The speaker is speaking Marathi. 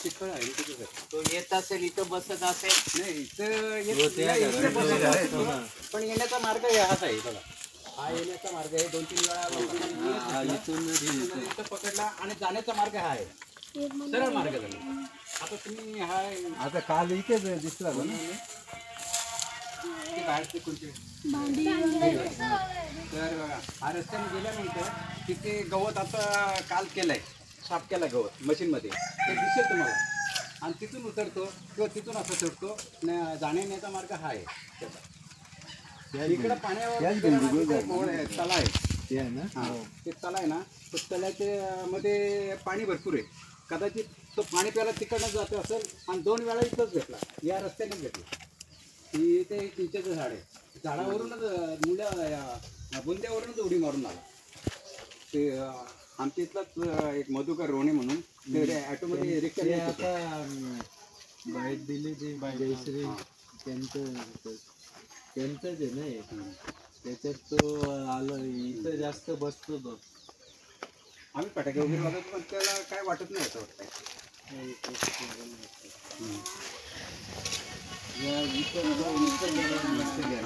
चिखल आहे इथे कसं. तो येत असेल इथं बसत असेल. नाही इथं बसलेलं आहे. पण येण्याचा मार्ग हाच आहे बघा. हा येण्याचा मार्ग आहे. 2-3 वेळा लोकांना इथं पकडला आणि जाण्याचा मार्ग हा आहे. सरळ मार्ग झाला. आता तुम्ही हा आता काल इथेच दिसला ना ते बाहेरचे कोणते तर बघा हा रस्त्याने गेल्यानंतर तिथे गवत आता काल केलंय, साफ केलाय गवत मशीनमध्ये, ते दिसेल तुम्हाला. आणि तिथून उतरतो किंवा तिथून असं चढतो. जाण्याचा मार्ग हा आहे त्याचा. इकडं पाण्यावर तला आहे ते आहे ना. हां ते तला आहे ना. तो तल्याच्या मध्ये पाणी भरपूर आहे. कदाचित तो पाणी प्यायला तिकडनंच जातो असेल आणि 2 वेळा इथंच भेटला, या रस्त्यानेच भेटला. ती ते चिंचेचं झाड आहे. झाडावरूनच मुलं बुंद्यावरूनच उडी मारून आला. ते आमच्या इथलाच एक मधुकर रोणे म्हणून ते ॲटोमध्ये रिक्षा ते आता बाईट दिली ती जयश्री त्यांचंच आहे ना हे. त्याच्यात तो आलो इथं जास्त बसतो तो. आम्ही फटाके वगैरे वाजवतो पण त्याला काय वाटत नाही असं वाटतं. इथं लक्ष द्या.